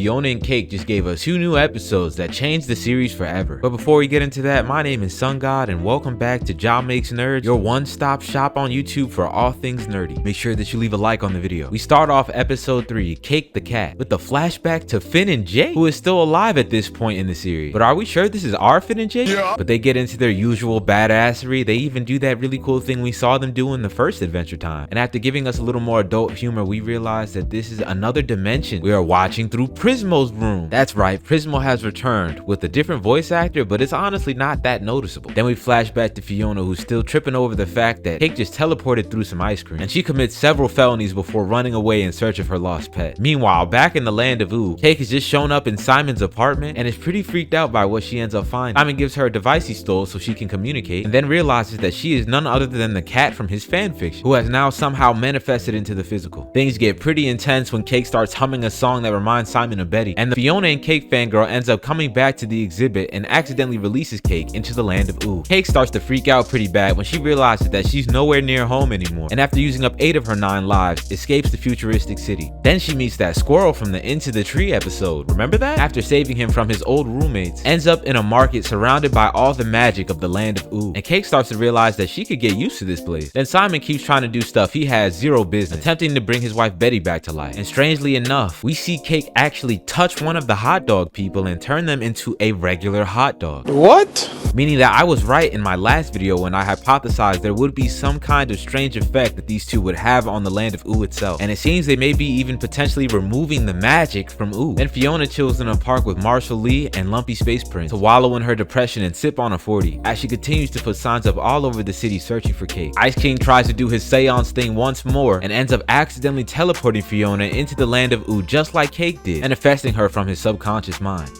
Fiona and Cake just gave us 2 new episodes that changed the series forever. But before we get into that, my name is SunGod and welcome back to Ja Makes Nerds, your one-stop shop on YouTube for all things nerdy. Make sure that you leave a like on the video. We start off episode 3, Cake the Cat, with the flashback to Finn and Jake, who is still alive at this point in the series. But are we sure this is our Finn and Jake? Yeah. But they get into their usual badassery. They even do that really cool thing we saw them do in the first Adventure Time. And after giving us a little more adult humor, we realize that this is another dimension we are watching through Prismo's room. That's right, Prismo has returned with a different voice actor, but it's honestly not that noticeable. Then we flash back to Fiona, who's still tripping over the fact that Cake just teleported through some ice cream, and she commits several felonies before running away in search of her lost pet. Meanwhile, back in the land of Ooh, Cake has just shown up in Simon's apartment and is pretty freaked out by what she ends up finding. Simon gives her a device he stole so she can communicate, and then realizes that she is none other than the cat from his fanfiction, who has now somehow manifested into the physical. Things get pretty intense when Cake starts humming a song that reminds Simon of Betty, and the Fiona and Cake fangirl ends up coming back to the exhibit and accidentally releases Cake into the land of Ooh. Cake starts to freak out pretty bad when she realizes that she's nowhere near home anymore, and after using up 8 of her 9 lives, escapes the futuristic city. Then she meets that squirrel from the Into the Tree episode, remember that? After saving him from his old roommates, ends up in a market surrounded by all the magic of the land of Ooh, and Cake starts to realize that she could get used to this place. Then Simon keeps trying to do stuff he has zero business, attempting to bring his wife Betty back to life, and strangely enough, we see Cake actually touch one of the hot dog people and turn them into a regular hot dog. What? Meaning that I was right in my last video when I hypothesized there would be some kind of strange effect that these two would have on the land of Ooh itself, and it seems they may be even potentially removing the magic from Ooh. Then Fiona chills in a park with Marshall Lee and Lumpy Space Prince to wallow in her depression and sip on a 40, as she continues to put signs up all over the city searching for Cake. Ice King tries to do his seance thing once more and ends up accidentally teleporting Fiona into the land of Ooh just like Cake did, manifesting her from his subconscious mind.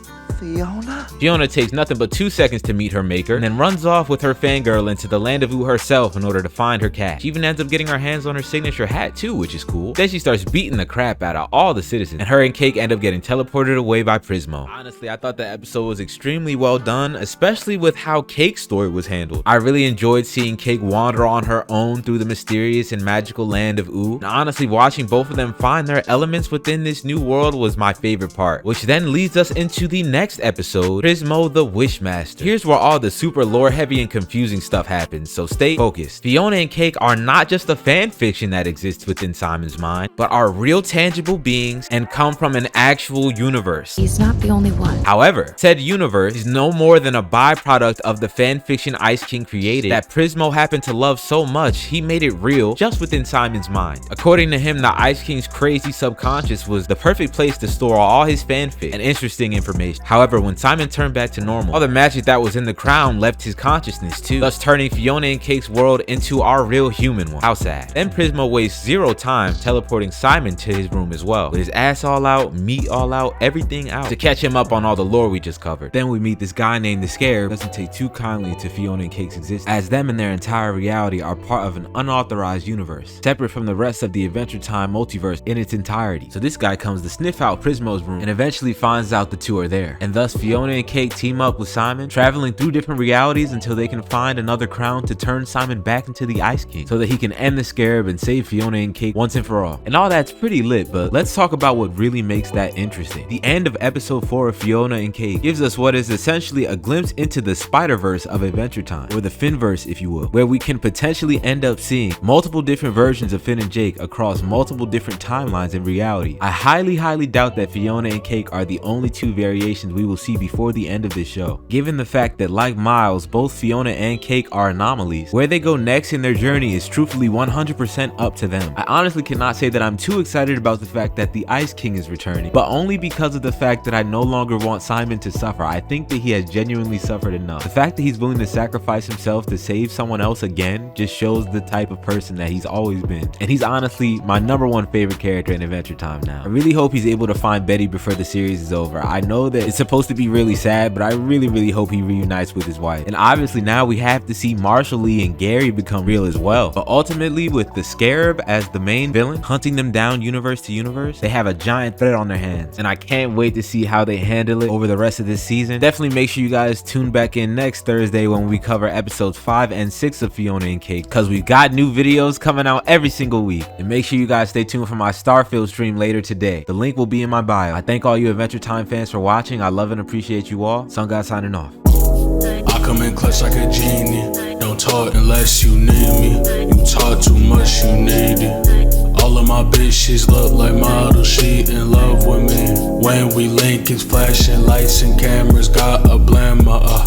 Fiona takes nothing but 2 seconds to meet her maker and then runs off with her fangirl into the land of Ooh herself in order to find her cat. She even ends up getting her hands on her signature hat too, which is cool. Then she starts beating the crap out of all the citizens, and her and Cake end up getting teleported away by Prismo. Honestly, I thought the episode was extremely well done, especially with how Cake's story was handled. I really enjoyed seeing Cake wander on her own through the mysterious and magical land of Ooh, and honestly watching both of them find their elements within this new world was my favorite part, which then leads us into the next episode, Prismo the Wishmaster. Here's where all the super lore heavy and confusing stuff happens, so stay focused. Fiona and Cake are not just a fan fiction that exists within Simon's mind, but are real tangible beings and come from an actual universe. He's not the only one. However, said universe is no more than a byproduct of the fan fiction Ice King created that Prismo happened to love so much he made it real just within Simon's mind. According to him, the Ice King's crazy subconscious was the perfect place to store all his fanfic and interesting information. However, when Simon turned back to normal, all the magic that was in the crown left his consciousness too, thus turning Fiona and Cake's world into our real human one. How sad. Then Prismo wastes 0 time teleporting Simon to his room as well, with his ass all out, meat all out, everything out, to catch him up on all the lore we just covered. Then we meet this guy named the Scarab, doesn't take too kindly to Fiona and Cake's existence, as them and their entire reality are part of an unauthorized universe, separate from the rest of the Adventure Time multiverse in its entirety. So this guy comes to sniff out Prismo's room and eventually finds out the two are there. And thus Fiona and Cake team up with Simon, traveling through different realities until they can find another crown to turn Simon back into the Ice King, so that he can end the Scarab and save Fiona and Cake once and for all. And all that's pretty lit, but let's talk about what really makes that interesting. The end of episode 4 of Fiona and Cake gives us what is essentially a glimpse into the Spider-Verse of Adventure Time, or the Finnverse if you will, where we can potentially end up seeing multiple different versions of Finn and Jake across multiple different timelines in reality. I highly doubt that Fiona and Cake are the only 2 variations we will see before the end of this show, given the fact that like Miles, both Fiona and Cake are anomalies. Where they go next in their journey is truthfully 100% up to them. I honestly cannot say that I'm too excited about the fact that the Ice King is returning, but only because of the fact that I no longer want Simon to suffer. I think that he has genuinely suffered enough. The fact that he's willing to sacrifice himself to save someone else again just shows the type of person that he's always been, and he's honestly my #1 favorite character in Adventure Time now. I really hope he's able to find Betty before the series is over. I know that it's supposed to be really sad, but I really hope he reunites with his wife. And obviously now we have to see Marshall Lee and Gary become real as well. But ultimately, with the Scarab as the main villain, hunting them down universe to universe, they have a giant threat on their hands. And I can't wait to see how they handle it over the rest of this season. Definitely make sure you guys tune back in next Thursday when we cover episodes 5 and 6 of Fiona and Cake, because we got new videos coming out every single week. And make sure you guys stay tuned for my Starfield stream later today. The link will be in my bio. I thank all you Adventure Time fans for watching. I love and appreciate you all. Sun God signing off. I come in clutch like a genie. Don't talk unless you need me. You talk too much, you need it. All of my bitches look like models, she in love with me. When we link, it's flashing lights and cameras, got a blammer.